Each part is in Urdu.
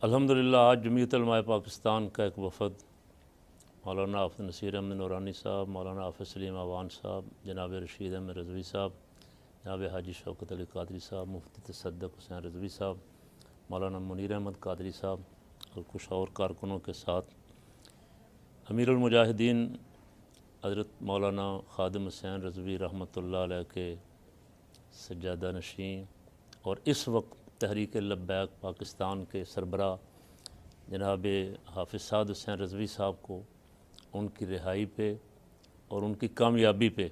الحمدللہ آج جمعیت علماء پاکستان کا ایک وفد مولانا حافظ نصیر احمد نورانی صاحب، مولانا حافظ سلیم اعوان صاحب، جناب رشید احمد رضوی صاحب، جناب حاجی شوکت علی قادری صاحب، مفتی تصدق حسین رضوی صاحب، مولانا منیر احمد قادری صاحب اور کچھ اور کارکنوں کے ساتھ امیر المجاہدین حضرت مولانا خادم حسین رضوی رحمۃ اللہ علیہ کے سجادہ نشین اور اس وقت تحریک لبیک پاکستان کے سربراہ جناب حافظ سعد حسین رضوی صاحب کو ان کی رہائی پہ اور ان کی کامیابی پہ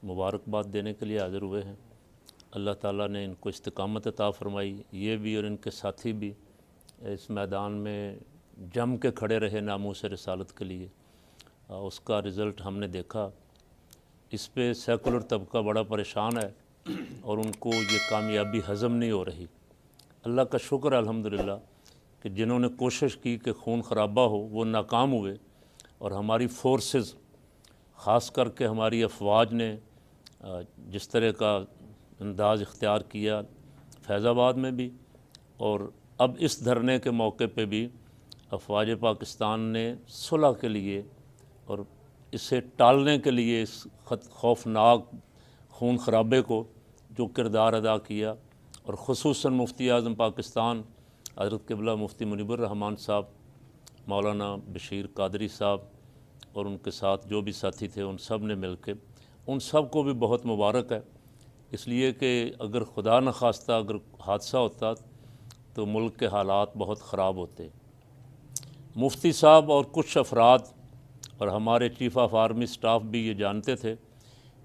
مبارکباد دینے کے لیے حاضر ہوئے ہیں۔ اللہ تعالیٰ نے ان کو استقامت عطا فرمائی، یہ بھی اور ان کے ساتھی بھی اس میدان میں جم کے کھڑے رہے ناموس رسالت کے لیے، اس کا رزلٹ ہم نے دیکھا۔ اس پہ سیکولر طبقہ بڑا پریشان ہے اور ان کو یہ کامیابی ہضم نہیں ہو رہی۔ اللہ کا شکر ہے الحمدللہ کہ جنہوں نے کوشش کی کہ خون خرابہ ہو وہ ناکام ہوئے، اور ہماری فورسز خاص کر کے ہماری افواج نے جس طرح کا انداز اختیار کیا فیض آباد میں بھی، اور اب اس دھرنے کے موقع پہ بھی افواج پاکستان نے صلح کے لیے اور اسے ٹالنے کے لیے اس خوفناک خون خرابے کو جو کردار ادا کیا، اور خصوصاً مفتی اعظم پاکستان حضرت قبلہ مفتی منیب الرحمان صاحب، مولانا بشیر قادری صاحب اور ان کے ساتھ جو بھی ساتھی تھے ان سب نے مل کے، ان سب کو بھی بہت مبارک ہے، اس لیے کہ اگر خدا نخواستہ اگر حادثہ ہوتا تو ملک کے حالات بہت خراب ہوتے۔ مفتی صاحب اور کچھ افراد اور ہمارے چیف آف آرمی سٹاف بھی یہ جانتے تھے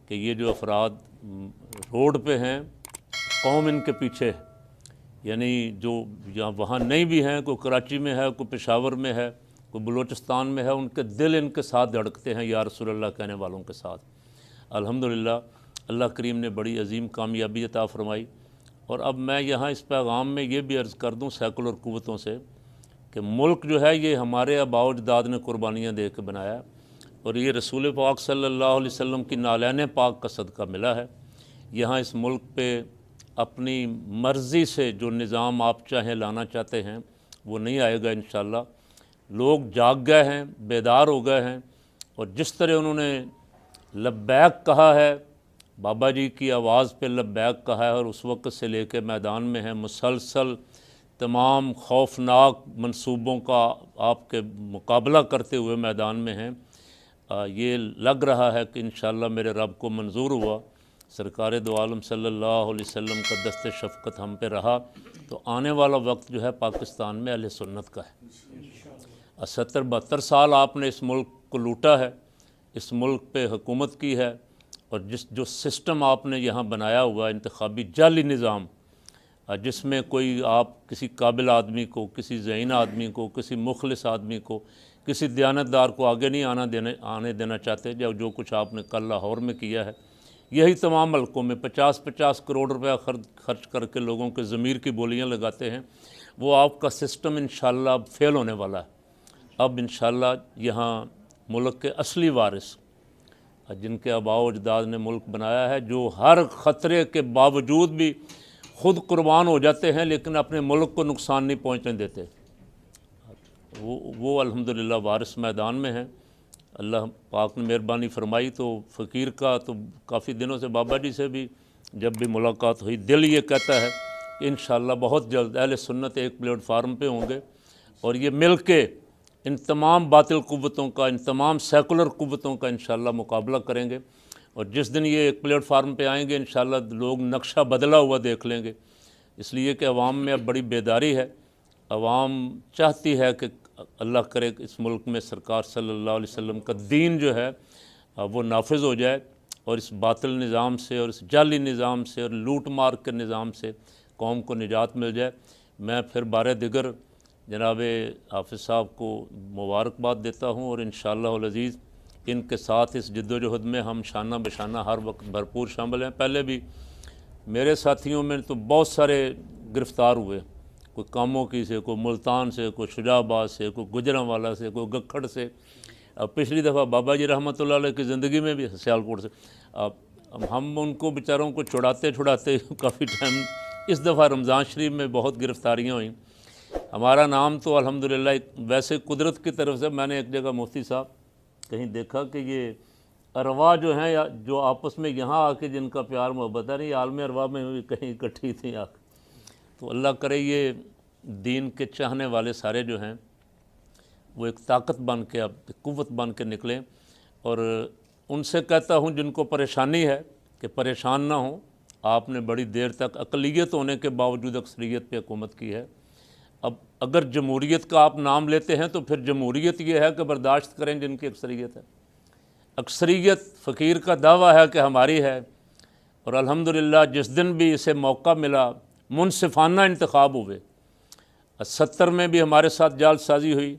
کہ یہ جو افراد روڈ پہ ہیں قوم ان کے پیچھے ہے، یعنی جو یہاں وہاں نہیں بھی ہیں، کوئی کراچی میں ہے، کوئی پشاور میں ہے، کوئی بلوچستان میں ہے، ان کے دل ان کے ساتھ دھڑکتے ہیں یا رسول اللہ کہنے والوں کے ساتھ۔ الحمدللہ اللہ کریم نے بڑی عظیم کامیابی عطا فرمائی۔ اور اب میں یہاں اس پیغام میں یہ بھی عرض کر دوں سیکولر قوتوں سے کہ ملک جو ہے یہ ہمارے آباء و اجداد نے قربانیاں دے کے بنایا ہے، اور یہ رسول پاک صلی اللہ علیہ وسلم کی نالین پاک کا صدقہ ملا ہے۔ یہاں اس ملک پہ اپنی مرضی سے جو نظام آپ چاہیں لانا چاہتے ہیں وہ نہیں آئے گا انشاءاللہ۔ لوگ جاگ گئے ہیں، بیدار ہو گئے ہیں، اور جس طرح انہوں نے لبیک کہا ہے، بابا جی کی آواز پہ لبیک کہا ہے، اور اس وقت سے لے کے میدان میں ہیں، مسلسل تمام خوفناک منصوبوں کا آپ کے مقابلہ کرتے ہوئے میدان میں ہیں۔ یہ لگ رہا ہے کہ انشاءاللہ میرے رب کو منظور ہوا، سرکار دو عالم صلی اللہ علیہ وسلم کا دست شفقت ہم پہ رہا، تو آنے والا وقت جو ہے پاکستان میں اہل سنت کا ہے۔ 70-72 سال آپ نے اس ملک کو لوٹا ہے، اس ملک پہ حکومت کی ہے، اور جو سسٹم آپ نے یہاں بنایا ہوا انتخابی جعلی نظام، جس میں کوئی آپ کسی قابل آدمی کو، کسی ذہین آدمی کو، کسی مخلص آدمی کو، کسی دیانتدار کو آگے نہیں آنے دینا چاہتے، جو کچھ آپ نے کل لاہور میں کیا ہے، یہی تمام ملکوں میں 50-50 کروڑ روپیہ خرچ کر کے لوگوں کے ضمیر کی بولیاں لگاتے ہیں، وہ آپ کا سسٹم انشاءاللہ اب فیل ہونے والا ہے۔ اب انشاءاللہ یہاں ملک کے اصلی وارث جن کے آباء و اجداد نے ملک بنایا ہے، جو ہر خطرے کے باوجود بھی خود قربان ہو جاتے ہیں لیکن اپنے ملک کو نقصان نہیں پہنچنے دیتے، وہ الحمدللہ وارث میدان میں ہیں۔ اللہ پاک نے مہربانی فرمائی تو فقیر کا تو کافی دنوں سے بابا جی سے بھی جب بھی ملاقات ہوئی دل یہ کہتا ہے کہ انشاءاللہ بہت جلد اہل سنت ایک پلیٹ فارم پہ ہوں گے، اور یہ مل کے ان تمام باطل قوتوں کا، ان تمام سیکولر قوتوں کا انشاءاللہ مقابلہ کریں گے، اور جس دن یہ ایک پلیٹ فارم پہ آئیں گے انشاءاللہ لوگ نقشہ بدلا ہوا دیکھ لیں گے، اس لیے کہ عوام میں اب بڑی بیداری ہے۔ عوام چاہتی ہے کہ اللہ کرے کہ اس ملک میں سرکار صلی اللہ علیہ وسلم کا دین جو ہے وہ نافذ ہو جائے، اور اس باطل نظام سے اور اس جعلی نظام سے اور لوٹ مار کے نظام سے قوم کو نجات مل جائے۔ میں پھر بارے دیگر جناب حافظ صاحب کو مبارکباد دیتا ہوں، اور انشاءاللہ العزیز ان کے ساتھ اس جد و جہد میں ہم شانہ بشانہ ہر وقت بھرپور شامل ہیں۔ پہلے بھی میرے ساتھیوں میں تو بہت سارے گرفتار ہوئے، کوئی کاموں کی سے، کوئی ملتان سے، کوئی شجاع آباد سے، کوئی گجرانوالہ سے، کوئی گکھڑ سے، پچھلی دفعہ بابا جی رحمۃ اللہ علیہ کی زندگی میں بھی سیالکوٹ سے، ہم ان کو بیچاروں کو چھڑاتے کافی ٹائم، اس دفعہ رمضان شریف میں بہت گرفتاریاں ہوئیں۔ ہمارا نام تو الحمدللہ ویسے قدرت کی طرف سے، میں نے ایک جگہ مفتی صاحب کہیں دیکھا کہ یہ ارواح جو ہیں یا جو آپس میں یہاں آ کے جن کا پیار محبت ہے، نہیں عالم ارواح میں بھی کہیں اکٹھی تھیں آ کے. تو اللہ کرے یہ دین کے چاہنے والے سارے جو ہیں وہ ایک طاقت بن کے، اب قوت بن کے نکلیں. اور ان سے کہتا ہوں جن کو پریشانی ہے کہ پریشان نہ ہوں. آپ نے بڑی دیر تک اقلیت ہونے کے باوجود اکثریت پہ حکومت کی ہے. اب اگر جمہوریت کا آپ نام لیتے ہیں تو پھر جمہوریت یہ ہے کہ برداشت کریں جن کی اکثریت ہے. اکثریت فقیر کا دعویٰ ہے کہ ہماری ہے، اور الحمدللہ جس دن بھی اسے موقع ملا منصفانہ انتخاب ہوئے. 70 میں بھی ہمارے ساتھ جال سازی ہوئی،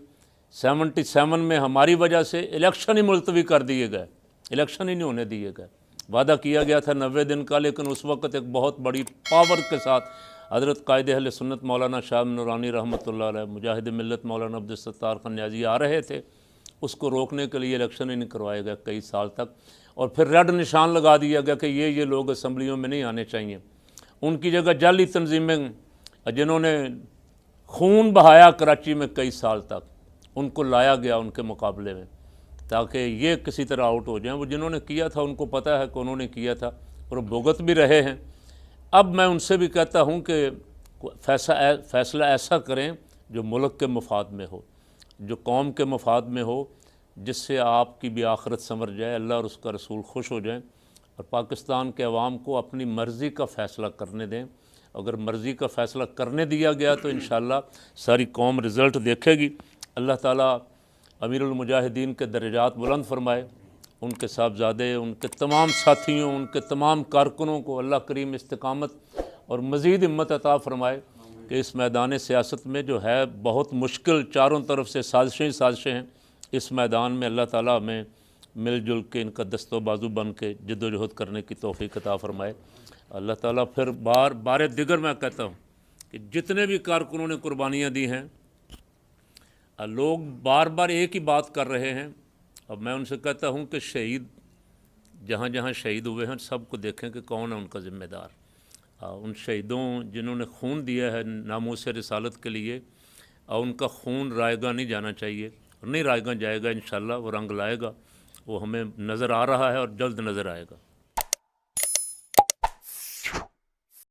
77 میں ہماری وجہ سے الیکشن ہی ملتوی کر دیے گئے، الیکشن ہی نہیں ہونے دیے گئے. وعدہ کیا گیا تھا 90 دن کا، لیکن اس وقت ایک بہت بڑی پاور کے ساتھ حضرت قائد اہل سنت مولانا شاہ نورانی رحمۃ اللہ علیہ، مجاہد ملت مولانا عبدالستار خان نیازی آ رہے تھے. اس کو روکنے کے لیے الیکشن ہی نہیں کروائے گئے کئی سال تک، اور پھر ریڈ نشان لگا دیا گیا کہ یہ لوگ اسمبلیوں میں نہیں آنے چاہیے. ان کی جگہ جعلی تنظیمیں جنہوں نے خون بہایا کراچی میں کئی سال تک، ان کو لایا گیا ان کے مقابلے میں تاکہ یہ کسی طرح آؤٹ ہو جائیں. وہ جنہوں نے کیا تھا ان کو پتہ ہے کہ انہوں نے کیا تھا، اور وہ بھگت بھی رہے ہیں. اب میں ان سے بھی کہتا ہوں کہ فیصلہ ایسا کریں جو ملک کے مفاد میں ہو، جو قوم کے مفاد میں ہو، جس سے آپ کی بھی آخرت سنور جائے، اللہ اور اس کا رسول خوش ہو جائیں، اور پاکستان کے عوام کو اپنی مرضی کا فیصلہ کرنے دیں. اگر مرضی کا فیصلہ کرنے دیا گیا تو انشاءاللہ ساری قوم رزلٹ دیکھے گی. اللہ تعالیٰ امیر المجاہدین کے درجات بلند فرمائے، ان کے صاحبزادے، ان کے تمام ساتھیوں، ان کے تمام کارکنوں کو اللہ کریم استقامت اور مزید ہمت عطا فرمائے کہ اس میدان سیاست میں جو ہے بہت مشکل، چاروں طرف سے سازشیں ہی سازشیں ہیں. اس میدان میں اللہ تعالیٰ ہمیں مل جل کے ان کا دست و بازو بن کے جد و جہد کرنے کی توفیق عطا فرمائے. اللہ تعالیٰ پھر بار دیگر میں کہتا ہوں کہ جتنے بھی کارکنوں نے قربانیاں دی ہیں، لوگ بار بار ایک ہی بات کر رہے ہیں. اب میں ان سے کہتا ہوں کہ شہید جہاں جہاں شہید ہوئے ہیں سب کو دیکھیں کہ کون ہے ان کا ذمہ دار. ان شہیدوں جنہوں نے خون دیا ہے ناموس رسالت کے لیے، ان کا خون رائے گاہ نہیں جانا چاہیے، نہیں رائے گاہ جائے گا، انشاءاللہ وہ رنگ لائے گا. وہ ہمیں نظر آ رہا ہے اور جلد نظر آئے گا.